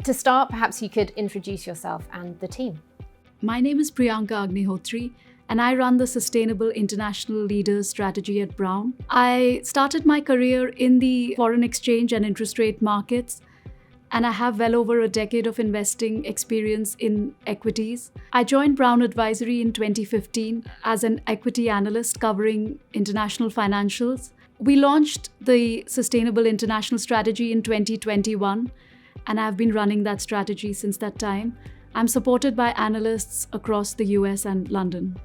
To start, perhaps you could introduce yourself and the team. My name is Priyanka Agnihotri, and I run the Sustainable International Leaders strategy at Brown. I started my career in the foreign exchange and interest rate markets, and I have well over a decade of investing experience in equities. I joined Brown Advisory in 2015 as an equity analyst covering international financials. We launched the Sustainable International Strategy in 2021, and I've been running that strategy since that time. I'm supported by analysts across the US and London.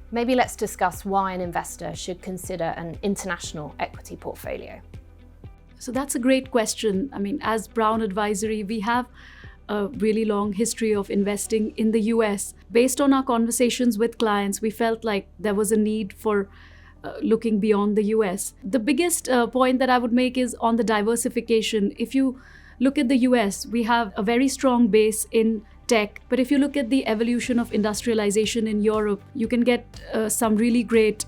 Maybe let's discuss why an investor should consider an international equity portfolio. So that's a great question. I mean, as Brown Advisory, we have a really long history of investing in the US. Based on our conversations with clients, we felt like there was a need for looking beyond the US. The biggest point that I would make is on the diversification. If you look at the US, we have a very strong base in tech, but if you look at the evolution of industrialization in Europe, you can get some really great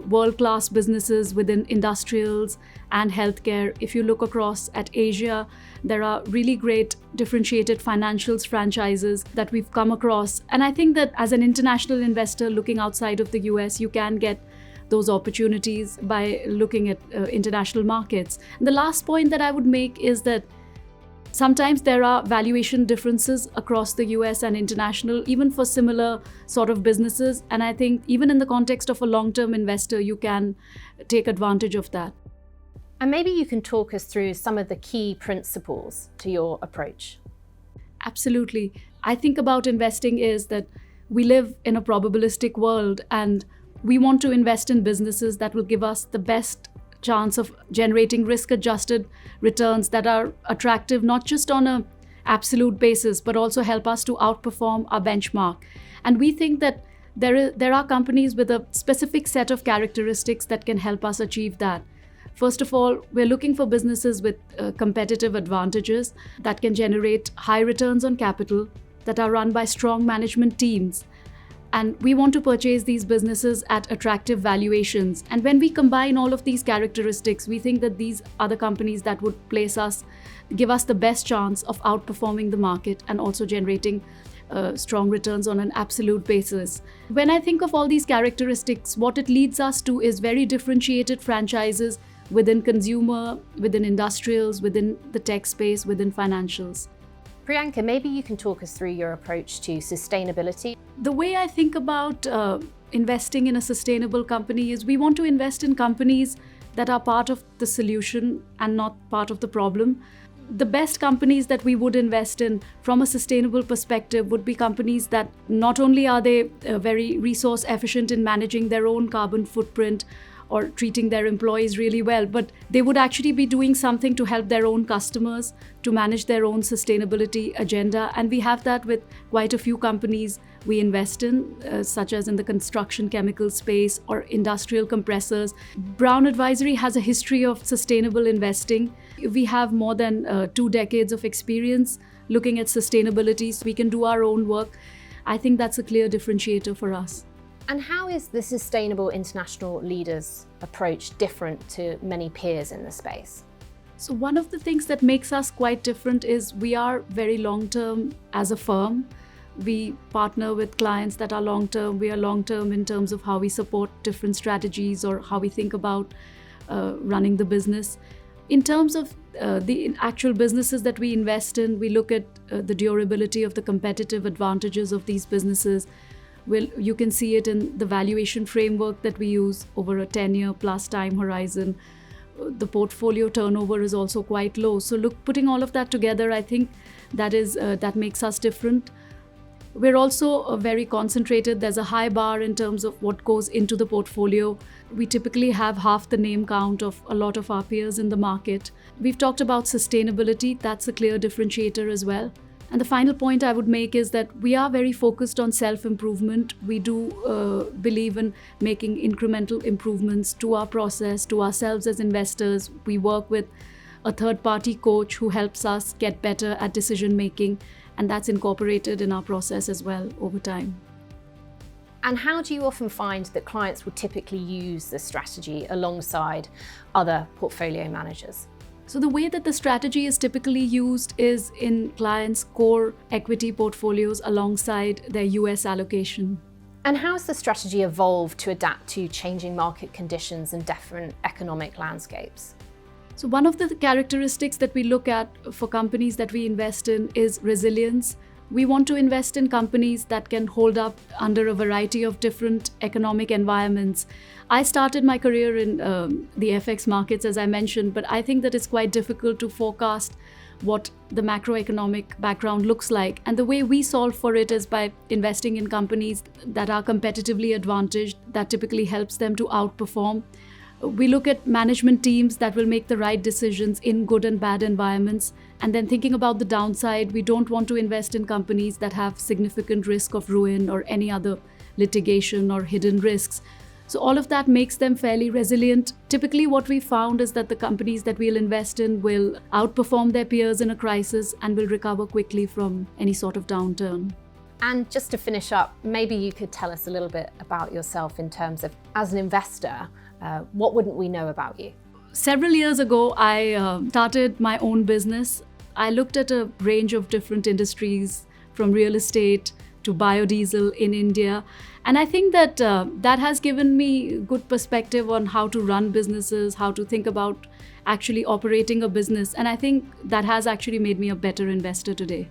world-class businesses within industrials and healthcare. If you look across at Asia, there are really great differentiated financials franchises that we've come across. And I think that as an international investor looking outside of the US, you can get those opportunities by looking at international markets. And the last point that I would make is that sometimes there are valuation differences across the US and international, even for similar sort of businesses. And I think even in the context of a long-term investor, you can take advantage of that. And maybe you can talk us through some of the key principles to your approach. Absolutely. I think about investing is that we live in a probabilistic world, and we want to invest in businesses that will give us the best chance of generating risk-adjusted returns that are attractive, not just on an absolute basis, but also help us to outperform our benchmark. And we think that there are companies with a specific set of characteristics that can help us achieve that. First of all, we're looking for businesses with competitive advantages that can generate high returns on capital, that are run by strong management teams. And we want to purchase these businesses at attractive valuations. And when we combine all of these characteristics, we think that these are the companies that would give us the best chance of outperforming the market and also generating strong returns on an absolute basis. When I think of all these characteristics, what it leads us to is very differentiated franchises within consumer, within industrials, within the tech space, within financials. Priyanka, maybe you can talk us through your approach to sustainability. The way I think about investing in a sustainable company is we want to invest in companies that are part of the solution and not part of the problem. The best companies that we would invest in from a sustainable perspective would be companies that not only are they very resource efficient in managing their own carbon footprint or treating their employees really well, but they would actually be doing something to help their own customers to manage their own sustainability agenda. And we have that with quite a few companies we invest in, such as in the construction chemical space or industrial compressors. Brown Advisory has a history of sustainable investing. We have more than 2 decades of experience looking at sustainability, so we can do our own work. I think that's a clear differentiator for us. And how is the Sustainable International Leaders approach different to many peers in the space? So one of the things that makes us quite different is we are very long-term as a firm. We partner with clients that are long-term. We are long-term in terms of how we support different strategies or how we think about running the business. In terms of the actual businesses that we invest in, we look at the durability of the competitive advantages of these businesses. You can see it in the valuation framework that we use over a 10-year plus time horizon. The portfolio turnover is also quite low. So putting all of that together, I think that makes us different. We're also very concentrated. There's a high bar in terms of what goes into the portfolio. We typically have half the name count of a lot of our peers in the market. We've talked about sustainability. That's a clear differentiator as well. And the final point I would make is that we are very focused on self-improvement. We do believe in making incremental improvements to our process, to ourselves as investors. We work with a third-party coach who helps us get better at decision-making, and that's incorporated in our process as well over time. And how do you often find that clients will typically use this strategy alongside other portfolio managers? So the way that the strategy is typically used is in clients' core equity portfolios alongside their US allocation. And how has the strategy evolved to adapt to changing market conditions and different economic landscapes? So one of the characteristics that we look at for companies that we invest in is resilience. We want to invest in companies that can hold up under a variety of different economic environments. I started my career in the FX markets, as I mentioned, but I think that it's quite difficult to forecast what the macroeconomic background looks like. And the way we solve for it is by investing in companies that are competitively advantaged, that typically helps them to outperform. We look at management teams that will make the right decisions in good and bad environments. And then thinking about the downside, we don't want to invest in companies that have significant risk of ruin or any other litigation or hidden risks. So all of that makes them fairly resilient. Typically, what we found is that the companies that we'll invest in will outperform their peers in a crisis and will recover quickly from any sort of downturn. And just to finish up, maybe you could tell us a little bit about yourself in terms of, as an investor, what wouldn't we know about you? Several years ago, I started my own business. I looked at a range of different industries, from real estate to biodiesel in India. And I think that that has given me good perspective on how to run businesses, how to think about actually operating a business. And I think that has actually made me a better investor today.